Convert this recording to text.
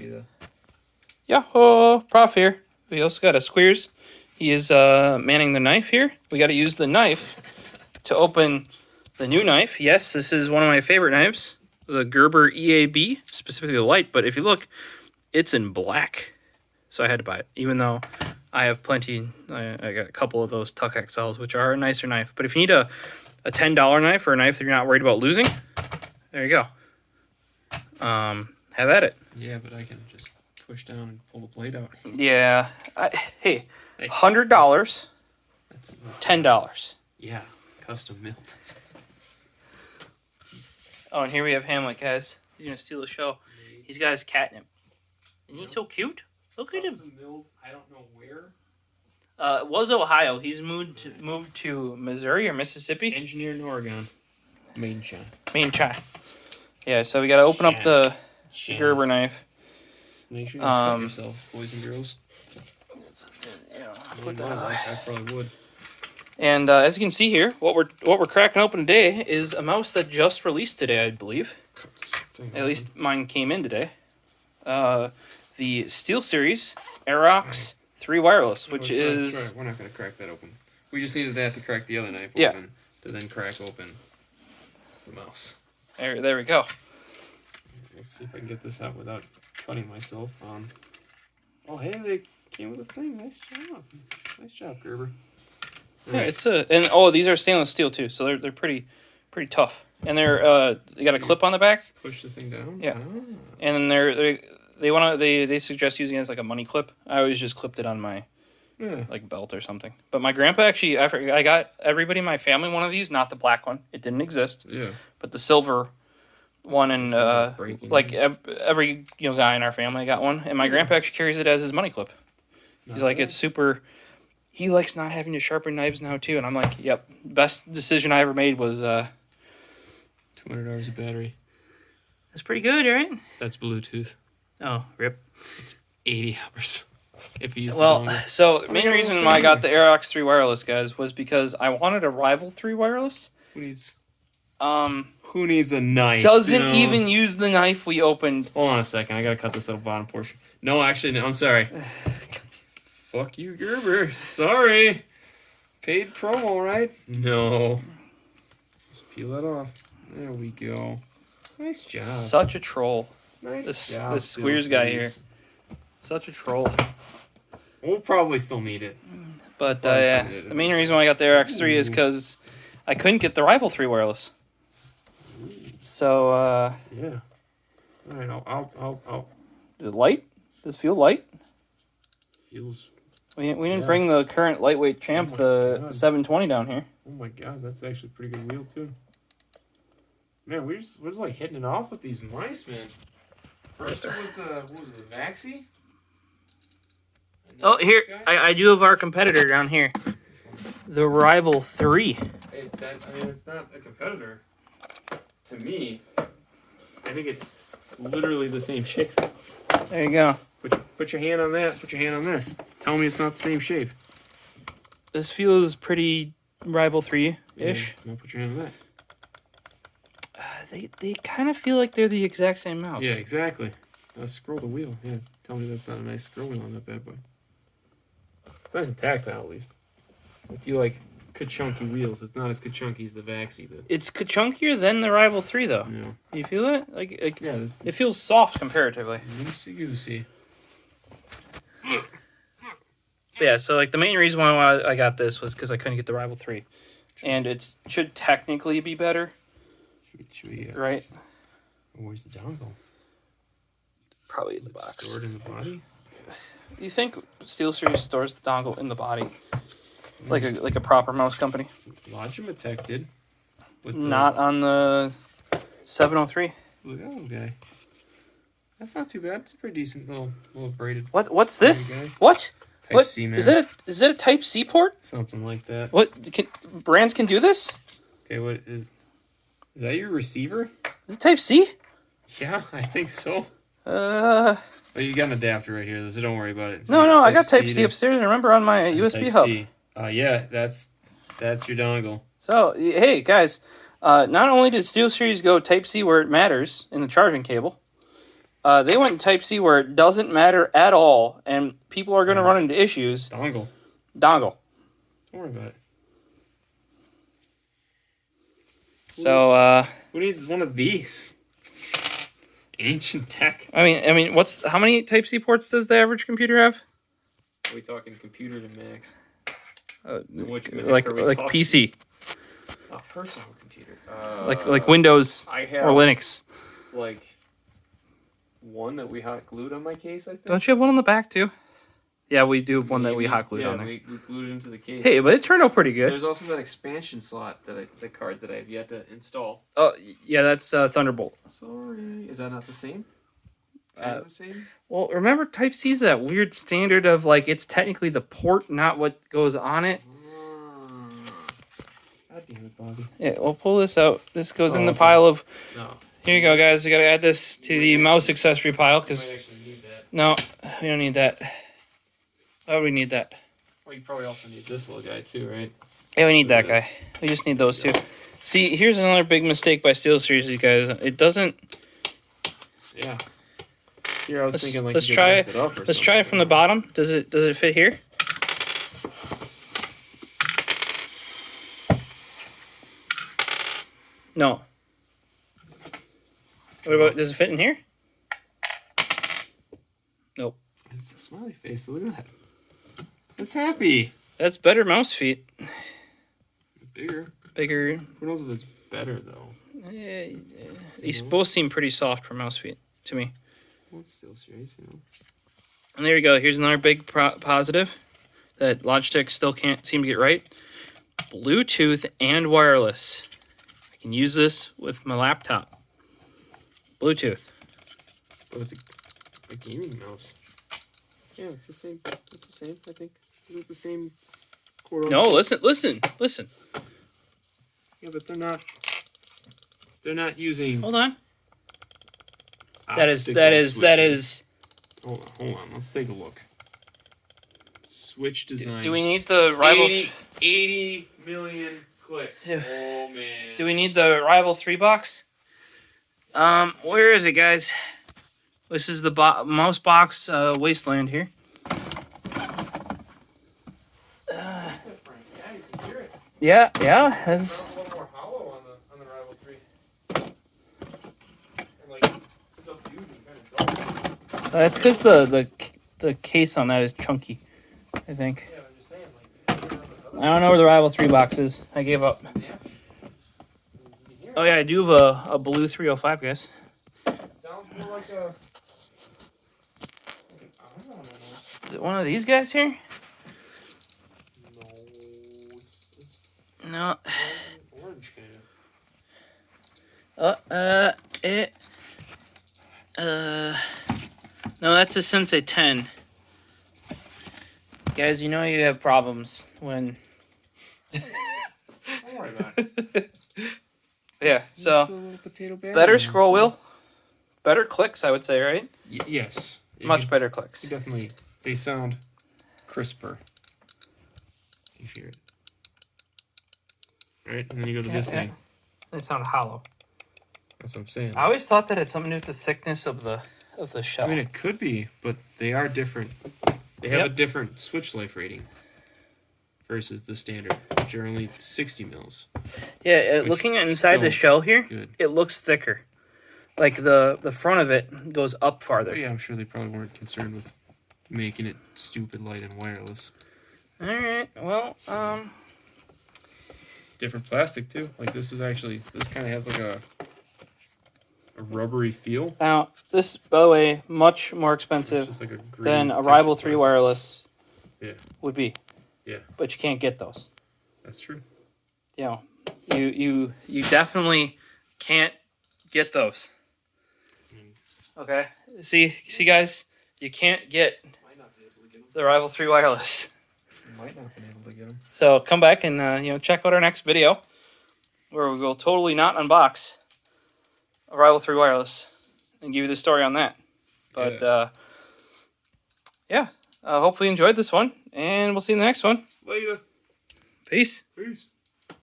be the... Yahoo! Prof here. We also got a Squeers. He is manning the knife here. We got to use the knife to open the new knife. Yes, this is one of my favorite knives. The Gerber EAB, specifically the light. But if you look, it's in black. So I had to buy it, even though I have plenty. I got a couple of those Tuck XLs, which are a nicer knife. But if you need a $10 knife or a knife that you're not worried about losing, there you go. Have at it. Yeah, but I can just push down and pull the blade out. Yeah. Hey, $100. That's $10. Yeah, custom milled. Oh, and here we have Hamlet, guys. He's gonna steal the show. He's got his catnip. Isn't he so cute? Look at him. Custom milled, I don't know where. It was Ohio. He's moved to Missouri or Mississippi. Engineered in Oregon. Made in China. Made in China. Yeah, so we gotta open up the Gerber knife. Just make sure you cut yourself, boys and girls. Put that I probably would. And as you can see here, what we're cracking open today is a mouse that just released today, I believe. At least mine came in today. The SteelSeries Aerox 3 wireless, which is... We're not going to crack that open. We just needed that to crack the other knife open, to then crack open the mouse. There we go. Let's see if I can get this out without cutting myself on... Oh, hey, they came with a thing. Nice job. Nice job, Gerber. Yeah, it's these are stainless steel too, so they're pretty tough. And they got a clip on the back. Push the thing down. Yeah. And then they suggest using it as like a money clip. I always just clipped it on my like belt or something. But my grandpa actually, I got everybody in my family one of these, not the black one. It didn't exist. Yeah. But the silver one, and like every guy in our family got one. And my grandpa actually carries it as his money clip. He's like, it's super. He likes not having to sharpen knives now too, and I'm like, yep. Best decision I ever made was $200 of battery. That's pretty good, right? That's Bluetooth. Oh, rip. It's 80 hours. If you use so the main reason why I got the Aerox 3 wireless, guys, was because I wanted a Rival 3 wireless. Who needs a knife? Doesn't even use the knife we opened. Hold on a second. I gotta cut this little bottom portion. No, actually, no. I'm sorry. Fuck you, Gerber. Sorry. Paid promo, right? No. Just peel that off. There we go. Nice job. Such a troll. Nice job. This Squeers guy here. Such a troll. We'll probably still need it. But the main reason why I got the Aerox 3 is because I couldn't get the Rival 3 wireless. So, yeah. All right, I'll. Is it light? Does it feel light? Feels... We didn't bring the current lightweight champ, the 720 down here. Oh my god, that's actually a pretty good wheel too. Man, we're just like hitting it off with these mice, man. First it was the Vaxi. Oh, here I do have our competitor down here, the Rival 3. Hey, it's not a competitor. To me, I think it's literally the same shape. There you go. Put your hand on that. Put your hand on this. Tell me it's not the same shape. This feels pretty Rival 3-ish. Yeah, now put your hand on that. They kind of feel like they're the exact same mouse. Yeah, exactly. Scroll the wheel. Yeah, tell me that's not a nice scroll wheel on that bad boy. It's nice and tactile, at least. I feel like ka-chunky wheels. It's not as ka-chunky as the Vaxi. It's ka-chunkier than the Rival 3, though. Yeah. You feel that? Like yeah, it feels soft comparatively. Loosey-goosey. Yeah, so like the main reason why I got this was because I couldn't get the Rival 3. And it should technically be better. Should we right? Where's the dongle? Probably in the box. Stored in the body? You think SteelSeries stores the dongle in the body? Like a proper mouse company? Logitech did. Not on the 703. Look at that little guy. That's not too bad. It's a pretty decent little braided. What's this? What? Type C, man. Is that a Type C port? Something like that. What brands can do this? Okay, what is that your receiver? Is it Type C? Yeah, I think so. Oh, you got an adapter right here, so don't worry about it. No, I got Type C upstairs. I remember on my USB hub. C. Yeah, that's your dongle. So hey guys, not only did SteelSeries go Type C where it matters in the charging cable, They went Type-C where it doesn't matter at all, and people are going to run into issues. Dongle. Dongle. Don't worry about it. So, who needs one of these? Ancient tech. I mean, how many Type-C ports does the average computer have? Are we talking computer to max? Like PC. A personal computer. Like Windows I have, or Linux. Like one that we hot glued on my case, I think. Don't you have one on the back too? Yeah, we do have one that we hot glued on there. We glued it into the case. Hey, but it turned out pretty good. There's also that expansion slot the card that I have yet to install. Oh, yeah, that's Thunderbolt. Sorry, is that not the same? Kind of the same? Well, remember Type-C is that weird standard of like it's technically the port, not what goes on it. God damn it, Bobby. Yeah, we'll pull this out. This goes in the pile of. No. Here you go, guys. We gotta add this to the mouse accessory pile because. Might actually need that. No, we don't need that. Why would we need that? Well, you probably also need this little guy too, right? Yeah, we need that guy. We just need those two. See, here's another big mistake by SteelSeries, you guys. It doesn't. Yeah. Here I was thinking like let's you could try lift it. it up or Let's try it from the bottom. Does it fit here? No. What about, does it fit in here? Nope. It's a smiley face. Look at that. It's happy. That's better mouse feet. Bigger. Who knows if it's better though? These both seem pretty soft for mouse feet to me. Well, it's still serious, you know. And there you go. Here's another big positive that Logitech still can't seem to get right. Bluetooth and wireless. I can use this with my laptop. Bluetooth. But it's a gaming mouse. Yeah, it's the same. It's the same, I think. Is it the same cord? No, listen. Yeah, but they're not using. Hold on. That is. Hold on. Let's take a look. Switch design. Do we need the Rival? 80 million clicks. Oh man. Do we need the Rival 3 box? Where is it, guys? This is the mouse box wasteland here. Yeah. That's... A little more hollow on the Rival 3. Like subdued and kind of dull. That's because the case on that is chunky, I think. Yeah, I'm just saying, like. I don't know where the Rival 3 box is. I gave up. Yeah. Oh yeah, I do have a blue 305, guys. Sounds more like a. I don't know. Is it one of these guys here? No, it's No. orange kind of. No, that's a Sensei 10. Guys, you know you have problems when. Don't worry about it. Yeah, so better scroll wheel, better clicks, I would say, right? Yes. Much better clicks. Definitely, they sound crisper. You hear it. All right, and then you go to this thing. They sound hollow. That's what I'm saying. I always thought that it's something to do with the thickness of the shell. I mean, it could be, but they are different. They have a different switch life rating versus the standard, which are only 60 mils. Yeah, looking at inside the shell here, good. It looks thicker. Like the front of it goes up farther. Oh, yeah, I'm sure they probably weren't concerned with making it stupid light and wireless. All right, well, different plastic too. Like this kind of has like a rubbery feel. Now, this, by the way, much more expensive It's just like a green than a Rival 3 plastic. wireless would be. Yeah, But you can't get those. that's true. You know, you definitely can't get those. Okay? See guys, you can't get Might not be able to get them. the Rival 3 wireless. Might not be able to get them. So come back and check out our next video where we will totally not unbox a Rival 3 wireless and give you the story on that. But hopefully you enjoyed this one, and we'll see you in the next one. Later. Peace. Peace.